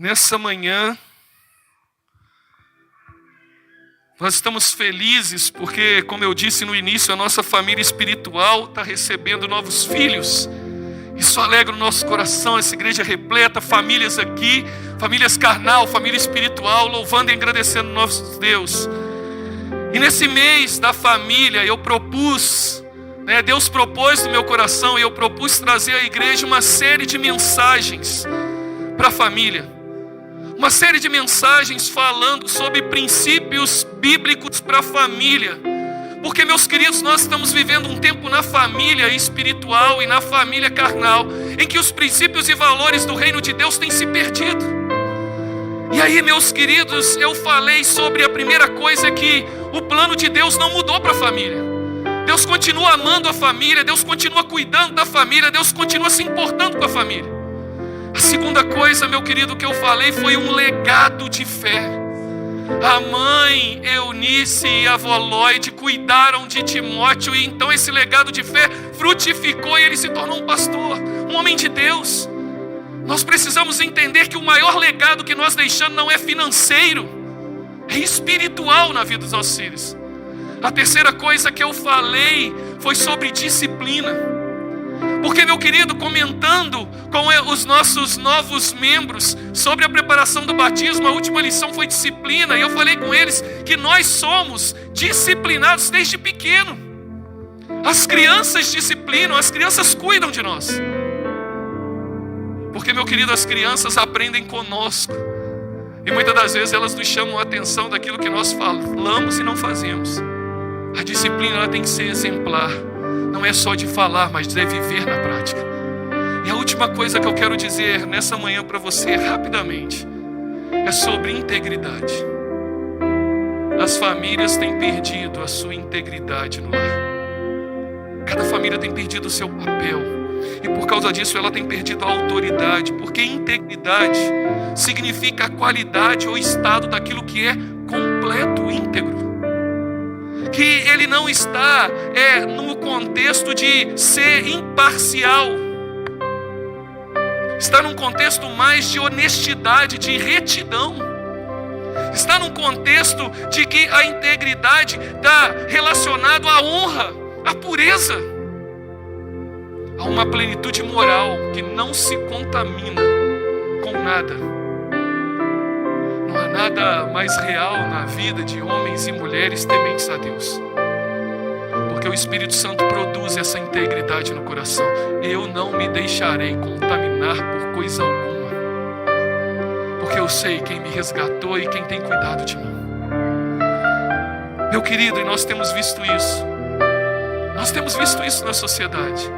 Nessa manhã, nós estamos felizes porque, como eu disse no início, a nossa família espiritual está recebendo novos filhos. Isso alegra o nosso coração, essa igreja repleta, famílias aqui, famílias carnal, família espiritual, louvando e agradecendo nosso Deus. E nesse mês da família, eu propus, Deus propôs no meu coração, e eu propus trazer à igreja uma série de mensagens para a família. Uma série de mensagens falando sobre princípios bíblicos para a família. Porque, meus queridos, nós estamos vivendo um tempo na família espiritual e na família carnal, em que os princípios e valores do reino de Deus têm se perdido. E aí, meus queridos, eu falei sobre a primeira coisa, que o plano de Deus não mudou para a família. Deus continua amando a família, Deus continua cuidando da família, Deus continua se importando com a família. A segunda coisa, meu querido, que eu falei foi um legado de fé. A mãe Eunice e a avó Lloyd cuidaram de Timóteo, e então esse legado de fé frutificou e ele se tornou um pastor, um homem de Deus. Nós precisamos entender que o maior legado que nós deixamos não é financeiro, é espiritual na vida dos nossos filhos. A terceira coisa que eu falei foi sobre disciplina. Porque, meu querido, comentando com os nossos novos membros sobre a preparação do batismo, a última lição foi disciplina. E eu falei com eles que nós somos disciplinados desde pequeno. As crianças disciplinam, as crianças cuidam de nós. Porque, meu querido, as crianças aprendem conosco. E muitas das vezes elas nos chamam a atenção daquilo que nós falamos e não fazemos. A disciplina, ela tem que ser exemplar. Não é só de falar, mas é viver na prática. E a última coisa que eu quero dizer nessa manhã para você, rapidamente, é sobre integridade. As famílias têm perdido a sua integridade no lar. Cada família tem perdido o seu papel. E por causa disso ela tem perdido a autoridade. Porque integridade significa a qualidade ou estado daquilo que é completo, íntegro. Que ele não está no contexto de ser imparcial. Está num contexto mais de honestidade, de retidão. Está num contexto de que a integridade está relacionado à honra, à pureza, a uma plenitude moral que não se contamina com nada. Não há nada mais real na vida de homens e mulheres tementes a Deus. Porque o Espírito Santo produz essa integridade no coração. Eu não me deixarei contaminar por coisa alguma. Porque eu sei quem me resgatou e quem tem cuidado de mim. Meu querido, e nós temos visto isso. Nós temos visto isso na sociedade.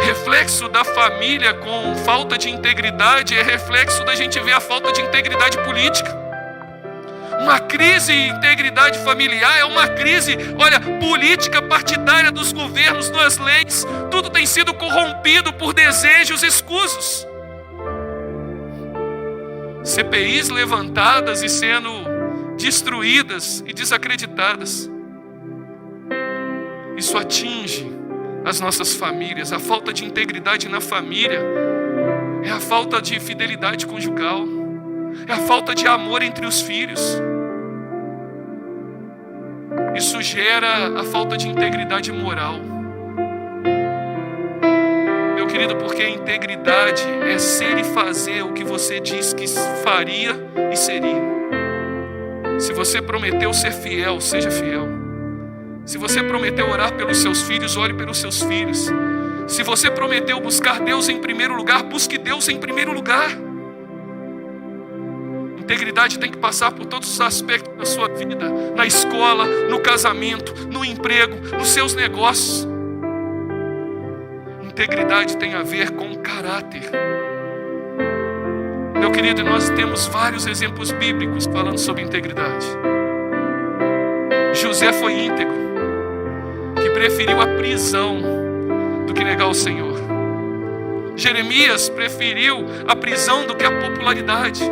Reflexo da família com falta de integridade é reflexo da gente ver a falta de integridade política. Uma crise de integridade familiar é uma crise, política partidária dos governos, das leis. Tudo tem sido corrompido por desejos escusos. CPIs levantadas e sendo destruídas e desacreditadas. Isso atinge as nossas famílias. A falta de integridade na família é a falta de fidelidade conjugal, é a falta de amor entre os filhos. Isso gera a falta de integridade moral. Meu querido, porque a integridade é ser e fazer o que você diz que faria e seria. Se você prometeu ser fiel, seja fiel. Se você prometeu orar pelos seus filhos, ore pelos seus filhos. Se você prometeu buscar Deus em primeiro lugar, busque Deus em primeiro lugar. Integridade tem que passar por todos os aspectos da sua vida. Na escola, no casamento, no emprego, nos seus negócios. Integridade tem a ver com caráter. Meu querido, nós temos vários exemplos bíblicos falando sobre integridade. José foi íntegro, que preferiu a prisão do que negar o Senhor. Jeremias preferiu a prisão do que a popularidade.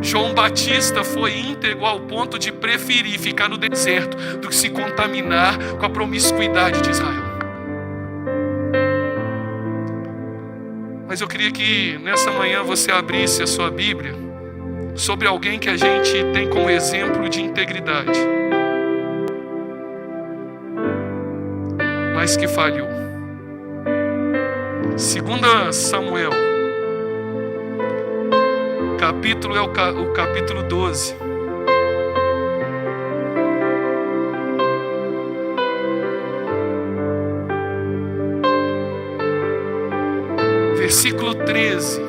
João Batista foi íntegro ao ponto de preferir ficar no deserto do que se contaminar com a promiscuidade de Israel. Mas eu queria que nessa manhã você abrisse a sua Bíblia sobre alguém que a gente tem como exemplo de integridade, mas que falhou. 2 Samuel, capítulo é o capítulo 12. Versículo 13.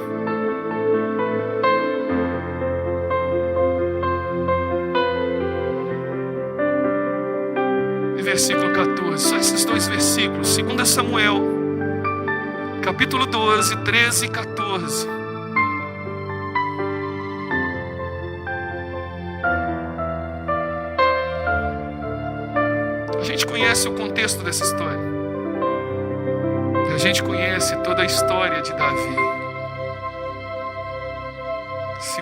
E versículo 14. Só esses dois versículos. 2 Samuel, capítulo 12, 13 e 14. A gente conhece o contexto dessa história. A gente conhece toda a história de Davi.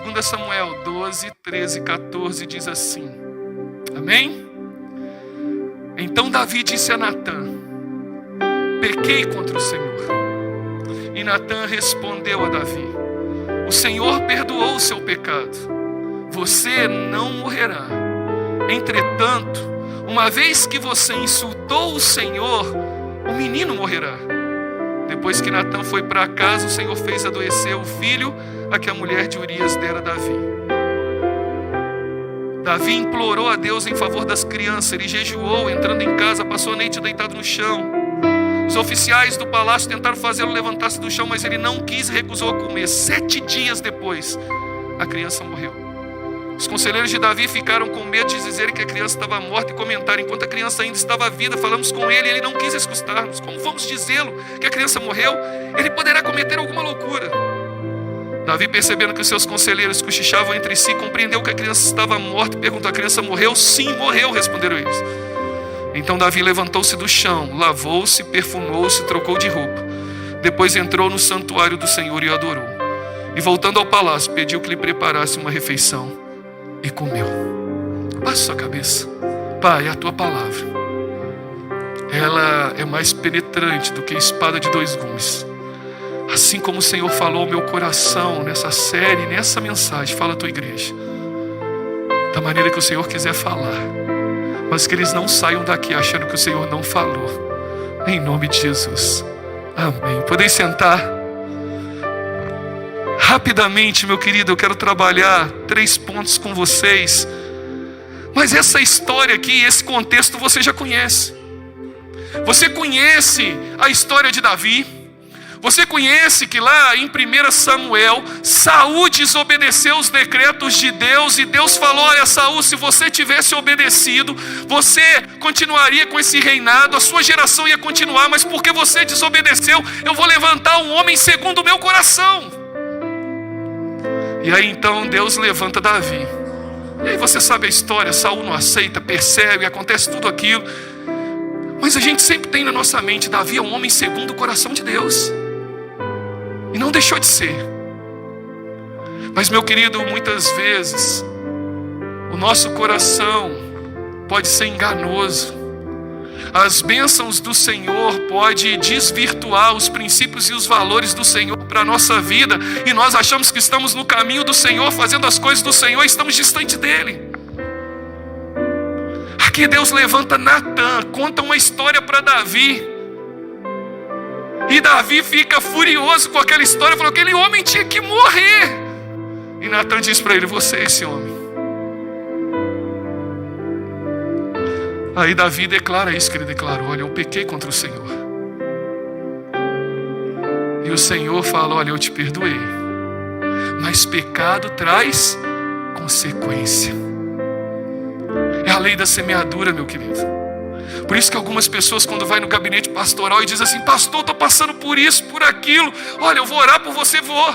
2 Samuel 12, 13 e 14 diz assim. Amém? Então Davi disse a Natã: pequei contra o Senhor. E Natã respondeu a Davi: o Senhor perdoou o seu pecado. Você não morrerá. Entretanto, uma vez que você insultou o Senhor, o menino morrerá. Depois que Natã foi para casa, o Senhor fez adoecer o filho a que a mulher de Urias dera a Davi. Davi implorou a Deus em favor das crianças. Ele jejuou, entrando em casa, passou a noite deitado no chão. Os oficiais do palácio tentaram fazê-lo levantar-se do chão, mas ele não quis e recusou a comer. 7 dias depois, a criança morreu. Os conselheiros de Davi ficaram com medo de dizerem que a criança estava morta e comentaram: enquanto a criança ainda estava viva, falamos com ele e ele não quis escutar-nos. Como vamos dizê-lo que a criança morreu? Ele poderá cometer alguma loucura. Davi, percebendo que os seus conselheiros cochichavam entre si, compreendeu que a criança estava morta e perguntou: a criança morreu? Sim, morreu, responderam eles. Então Davi levantou-se do chão, lavou-se, perfumou-se, trocou de roupa. Depois entrou no santuário do Senhor e o adorou. E voltando ao palácio, pediu que lhe preparasse uma refeição. E comeu. Baixe sua cabeça. Pai, a tua palavra, ela é mais penetrante do que espada de 2 gumes. Assim como o Senhor falou ao meu coração nessa série, nessa mensagem, fala a tua igreja da maneira que o Senhor quiser falar, mas que eles não saiam daqui achando que o Senhor não falou. Em nome de Jesus. Amém. Podem sentar. Rapidamente, meu querido, eu quero trabalhar 3 pontos com vocês. Mas essa história aqui, esse contexto você já conhece. Você conhece a história de Davi. Você conhece que lá em 1 Samuel, Saul desobedeceu os decretos de Deus. E Deus falou: olha, Saul, se você tivesse obedecido, você continuaria com esse reinado, a sua geração ia continuar. Mas porque você desobedeceu, eu vou levantar um homem segundo o meu coração. E aí então Deus levanta Davi. E aí você sabe a história. Saul não aceita, percebe, acontece tudo aquilo. Mas a gente sempre tem na nossa mente: Davi é um homem segundo o coração de Deus. E não deixou de ser. Mas, meu querido, muitas vezes o nosso coração pode ser enganoso. As bênçãos do Senhor podem desvirtuar os princípios e os valores do Senhor para a nossa vida. E nós achamos que estamos no caminho do Senhor, fazendo as coisas do Senhor, e estamos distante dEle. Aqui Deus levanta Natã, conta uma história para Davi. E Davi fica furioso com aquela história, falou: aquele homem tinha que morrer. E Natã diz para ele: você é esse homem. Aí Davi declara isso que ele declarou: olha, eu pequei contra o Senhor. E o Senhor fala: olha, eu te perdoei, mas pecado traz consequência. É a lei da semeadura, meu querido. Por isso que algumas pessoas, quando vai no gabinete pastoral e diz assim: pastor, estou passando por isso, por aquilo, olha, eu vou orar por você, vou.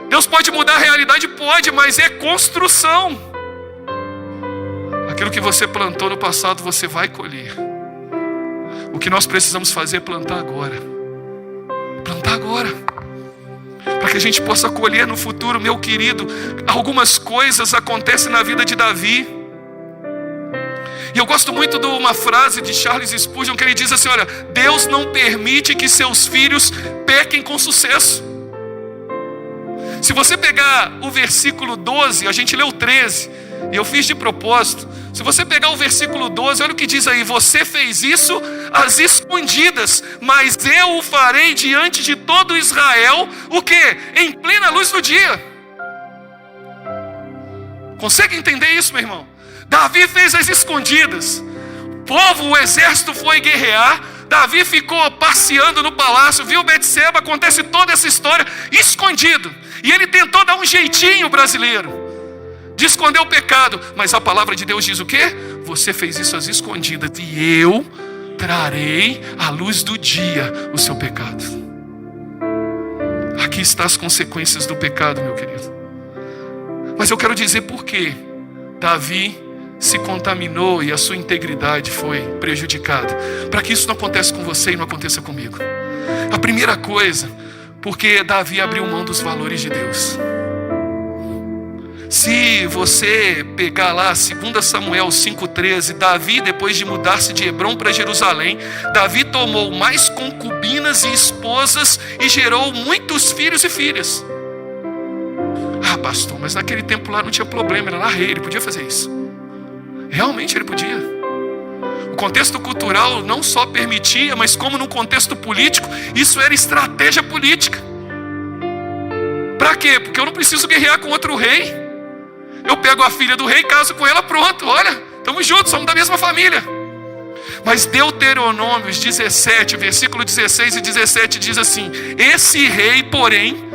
Deus pode mudar a realidade? Pode, mas é construção. Aquilo que você plantou no passado, você vai colher. O que nós precisamos fazer é plantar agora. Plantar agora. Para que a gente possa colher no futuro, meu querido. Algumas coisas acontecem na vida de Davi. E eu gosto muito de uma frase de Charles Spurgeon, que ele diz assim, olha, Deus não permite que seus filhos pequem com sucesso. Se você pegar o versículo 12, a gente leu o 13, e eu fiz de propósito. Se você pegar o versículo 12, olha o que diz aí: você fez isso às escondidas, mas eu o farei diante de todo Israel, o quê? Em plena luz do dia. Consegue entender isso, meu irmão? Davi fez às escondidas. O povo, o exército foi guerrear. Davi ficou passeando no palácio, viu Betseba, acontece toda essa história escondido. E ele tentou dar um jeitinho brasileiro de esconder o pecado. Mas a palavra de Deus diz o quê? Você fez isso às escondidas, e eu trarei à luz do dia o seu pecado. Aqui estão as consequências do pecado, meu querido. Mas eu quero dizer por que Davi se contaminou e a sua integridade foi prejudicada, para que isso não aconteça com você e não aconteça comigo. A primeira coisa, porque Davi abriu mão dos valores de Deus. Se você pegar lá 2 Samuel 5,13, Davi, depois de mudar-se de Hebrom para Jerusalém, Davi tomou mais concubinas e esposas e gerou muitos filhos e filhas. Ah, pastor, mas naquele tempo lá não tinha problema, era lá rei, ele podia fazer isso. Realmente ele podia. O contexto cultural não só permitia, mas como no contexto político, isso era estratégia política. Para quê? Porque eu não preciso guerrear com outro rei. Eu pego a filha do rei, caso com ela, pronto, olha, estamos juntos, somos da mesma família. Mas Deuteronômios 17, versículo 16 e 17 diz assim: esse rei, porém,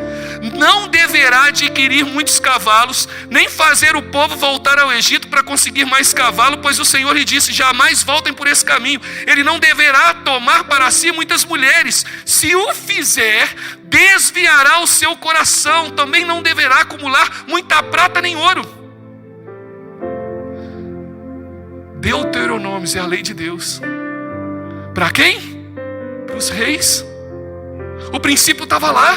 não deverá adquirir muitos cavalos, nem fazer o povo voltar ao Egito para conseguir mais cavalo, pois o Senhor lhe disse: jamais voltem por esse caminho. Ele não deverá tomar para si muitas mulheres. Se o fizer, desviará o seu coração. Também não deverá acumular muita prata nem ouro. Deuteronômios é a lei de Deus. Para quem? Para os reis. O princípio estava lá.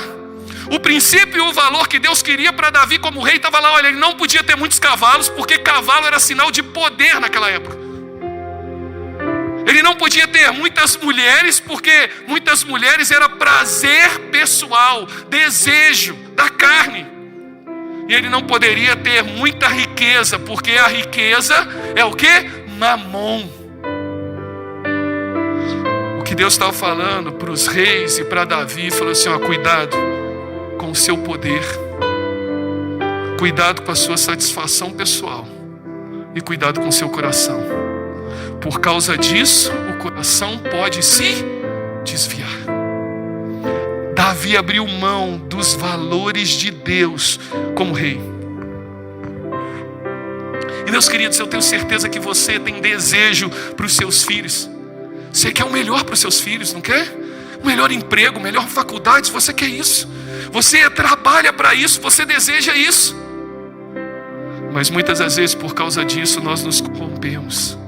O princípio e o valor que Deus queria para Davi como rei estava lá. Olha, ele não podia ter muitos cavalos, porque cavalo era sinal de poder naquela época. Ele não podia ter muitas mulheres, porque muitas mulheres era prazer pessoal, desejo da carne. E ele não poderia ter muita riqueza, porque a riqueza é o quê? Mamon. O que Deus estava falando para os reis e para Davi, falou assim: ó, cuidado com o seu poder, cuidado com a sua satisfação pessoal e cuidado com o seu coração. Por causa disso, o coração pode se desviar. Davi abriu mão dos valores de Deus como rei. E meus queridos, eu tenho certeza que você tem desejo para os seus filhos. Você quer o melhor para os seus filhos, não quer? O melhor emprego, melhor faculdade, você quer isso. Você trabalha para isso, você deseja isso. Mas muitas das vezes, por causa disso, nós nos corrompemos.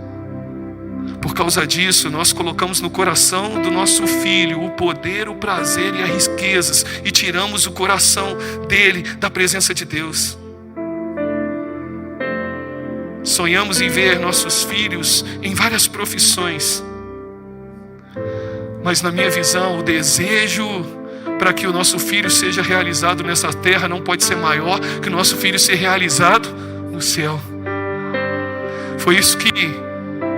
Por causa disso, nós colocamos no coração do nosso filho o poder, o prazer e as riquezas, e tiramos o coração dele da presença de Deus. Sonhamos em ver nossos filhos em várias profissões, mas na minha visão, o desejo para que o nosso filho seja realizado nessa terra não pode ser maior que o nosso filho ser realizado no céu. Foi isso que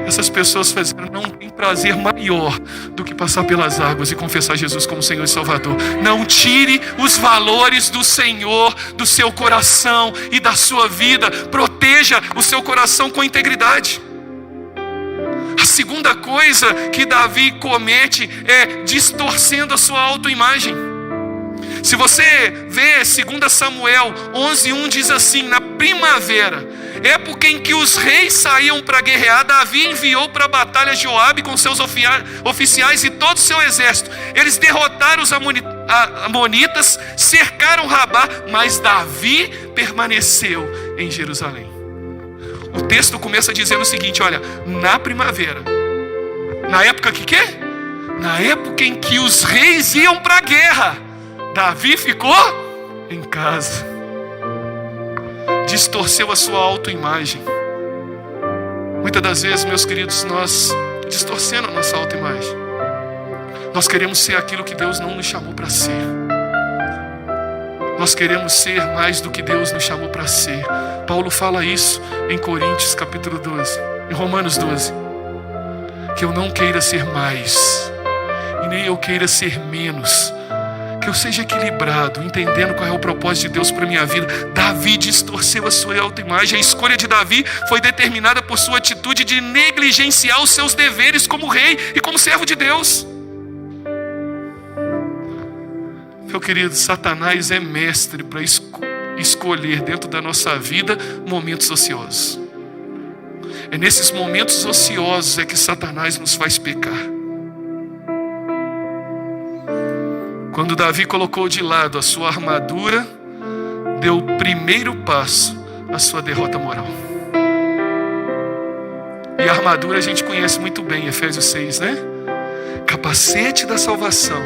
essas pessoas fizeram. Não tem prazer maior do que passar pelas águas e confessar Jesus como Senhor e Salvador. Não tire os valores do Senhor do seu coração e da sua vida. Proteja o seu coração com integridade. A segunda coisa que Davi comete é distorcendo a sua autoimagem. Se você vê 2 Samuel 11:1 diz assim: na primavera, época em que os reis saíam para guerrear, Davi enviou para a batalha Joabe com seus oficiais e todo o seu exército. Eles derrotaram os amonitas, cercaram Rabá, mas Davi permaneceu em Jerusalém. O texto começa dizendo o seguinte: olha, na primavera, na época que quê? Na época em que os reis iam para a guerra, Davi ficou em distorceu a sua autoimagem. Muitas Muitas das vezes, meus queridos, nós distorcemos a nossa autoimagem. Nós queremos ser aquilo que Deus não nos chamou para ser. Nós queremos ser mais do que Deus nos chamou para ser. Paulo fala isso em Coríntios capítulo 12, em Romanos 12. Que eu não queira ser mais, e nem eu queira ser menos. Que eu seja equilibrado, entendendo qual é o propósito de Deus para a minha vida. Davi distorceu a sua autoimagem. A escolha de Davi foi determinada por sua atitude de negligenciar os seus deveres como rei e como servo de Deus. Meu querido, Satanás é mestre para escolher dentro da nossa vida momentos ociosos. É nesses momentos ociosos que Satanás nos faz pecar. Quando Davi colocou de lado a sua armadura, deu o primeiro passo à sua derrota moral. E a armadura a gente conhece muito bem, Efésios 6, né? Capacete da salvação,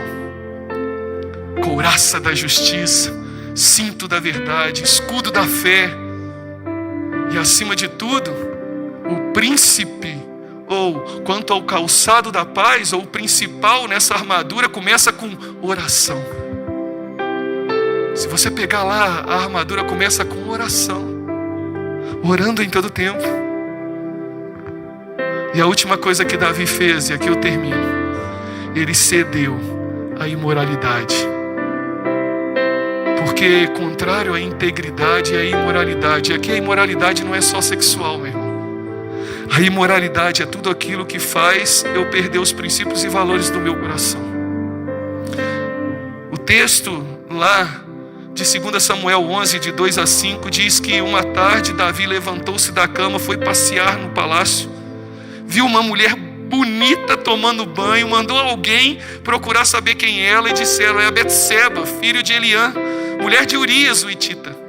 couraça da justiça, cinto da verdade, escudo da fé. E acima de tudo, o príncipe, ou quanto ao calçado da paz, ou o principal nessa armadura, começa com oração. Se você pegar lá, a armadura começa com oração, orando em todo tempo. E a última coisa que Davi fez, e aqui eu termino, ele cedeu à imoralidade. Porque contrário à integridade é a imoralidade. E aqui a imoralidade não é só sexual, meu irmão. A imoralidade é tudo aquilo que faz eu perder os princípios e valores do meu coração. O texto lá de 2 Samuel 11, de 2 a 5, diz que uma tarde Davi levantou-se da cama, foi passear no palácio, viu uma mulher bonita tomando banho, mandou alguém procurar saber quem ela e disseram: é a Betseba, filho de Eliã, mulher de Urias, o hitita.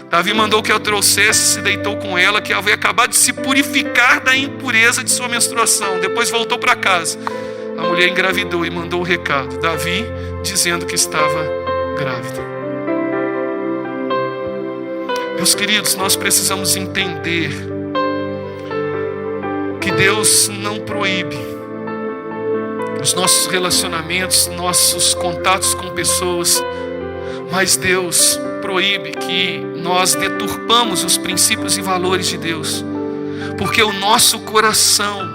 Davi mandou que a trouxesse, se deitou com ela, que havia acabado de se purificar da impureza de sua menstruação. Depois voltou para casa. A mulher engravidou e mandou o recado, Davi dizendo que estava grávida. Meus queridos, nós precisamos entender que Deus não proíbe os nossos relacionamentos, nossos contatos com pessoas, mas Deus proíbe que nós deturpamos os princípios e valores de Deus, porque o nosso coração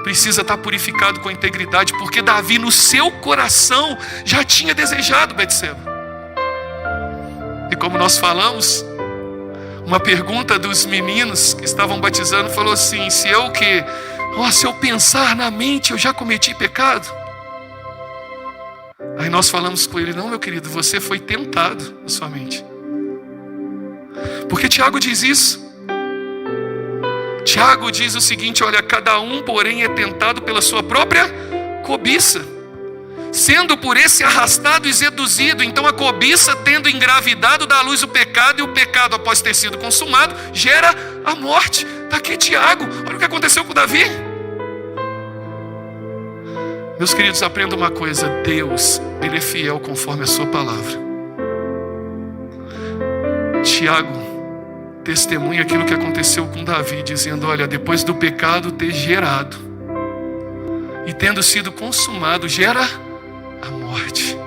precisa estar purificado com integridade, porque Davi no seu coração já tinha desejado Betseba. E como nós falamos, uma pergunta dos meninos que estavam batizando falou assim: se eu pensar na mente, eu já cometi pecado? Aí nós falamos com ele: não, meu querido, você foi tentado na sua mente. Porque Tiago diz isso. Tiago diz o seguinte: olha, cada um, porém, é tentado pela sua própria cobiça, sendo por esse arrastado e seduzido. Então a cobiça, tendo engravidado, dá à luz o pecado, e o pecado, após ter sido consumado, gera a morte. Está aqui Tiago, olha o que aconteceu com Davi. Meus queridos, aprenda uma coisa: Deus, Ele é fiel conforme a sua palavra. Tiago testemunha aquilo que aconteceu com Davi, dizendo: olha, depois do pecado ter gerado e tendo sido consumado, gera a morte.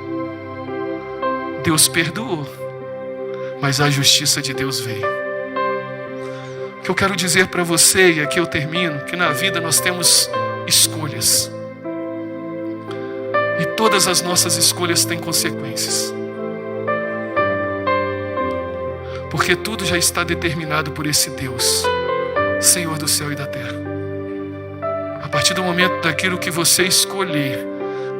Deus perdoou, mas a justiça de Deus veio. O que eu quero dizer para você, e aqui eu termino, que na vida nós temos escolhas. E todas as nossas escolhas têm consequências. Porque tudo já está determinado por esse Deus, Senhor do céu e da terra. A partir do momento daquilo que você escolher,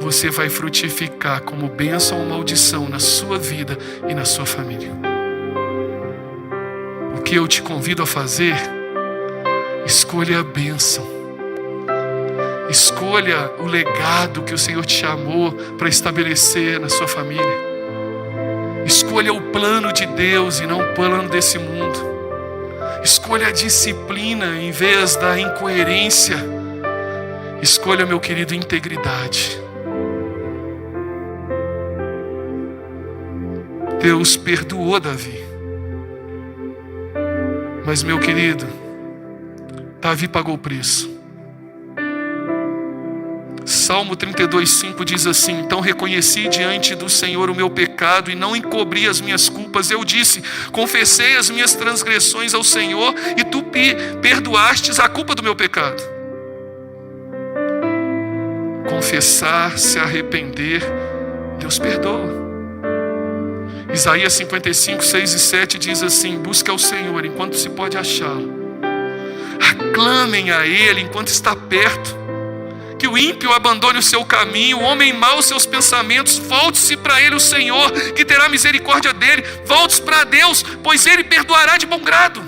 você vai frutificar como bênção ou maldição na sua vida e na sua família. O que eu te convido a fazer, escolha a bênção. Escolha o legado que o Senhor te chamou para estabelecer na sua família. Escolha o plano de Deus e não o plano desse mundo. Escolha a disciplina em vez da incoerência. Escolha, meu querido, integridade. Deus perdoou Davi. Mas, meu querido, Davi pagou o preço. Salmo 32:5 diz assim: então reconheci diante do Senhor o meu pecado e não encobri as minhas culpas. Eu disse: confessei as minhas transgressões ao Senhor e tu perdoastes a culpa do meu pecado. Confessar, se arrepender, Deus perdoa. Isaías 55:6-7 diz assim: busque ao Senhor enquanto se pode achá-lo, aclamem a Ele enquanto está perto. Que o ímpio abandone o seu caminho, o homem mau os seus pensamentos. Volte-se para Ele, o Senhor, que terá misericórdia dele. Volte-se para Deus, pois Ele perdoará de bom grado.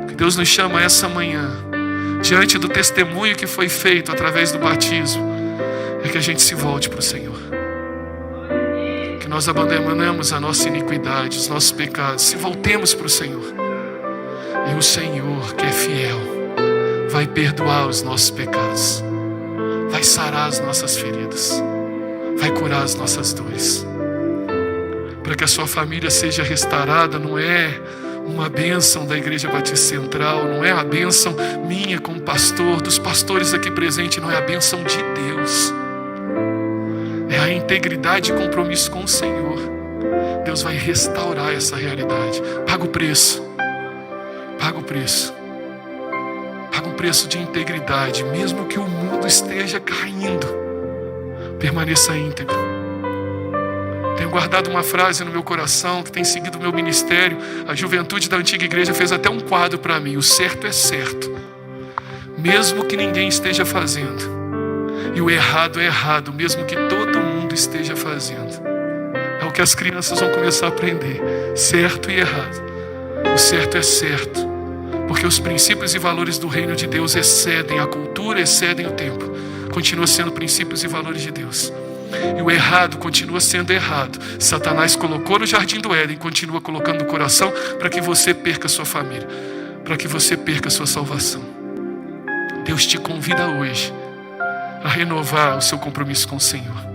Que Deus nos chama essa manhã, diante do testemunho que foi feito através do batismo, é que a gente se volte para o Senhor. Que nós abandonemos a nossa iniquidade, os nossos pecados, se voltemos para o Senhor. E o Senhor, que é fiel, vai perdoar os nossos pecados, vai sarar as nossas feridas, vai curar as nossas dores. Para que a sua família seja restaurada, não é uma bênção da Igreja Batista Central, não é a bênção minha como pastor, dos pastores aqui presentes, não é a bênção de Deus. É a integridade e compromisso com o Senhor. Deus vai restaurar essa realidade. Paga o preço. Paga o preço. Paga um preço de integridade, mesmo que o mundo esteja caindo, permaneça íntegro. Tenho guardado uma frase no meu coração que tem seguido o meu ministério. A juventude da antiga igreja fez até um quadro para mim: o certo é certo, mesmo que ninguém esteja fazendo, e o errado é errado, mesmo que todo mundo esteja fazendo. É o que as crianças vão começar a aprender: certo e errado. O certo é certo, porque os princípios e valores do reino de Deus excedem a cultura, excedem o tempo. Continua sendo princípios e valores de Deus. E o errado continua sendo errado. Satanás colocou no jardim do Éden, continua colocando no coração, para que você perca a sua família, para que você perca a sua salvação. Deus te convida hoje a renovar o seu compromisso com o Senhor.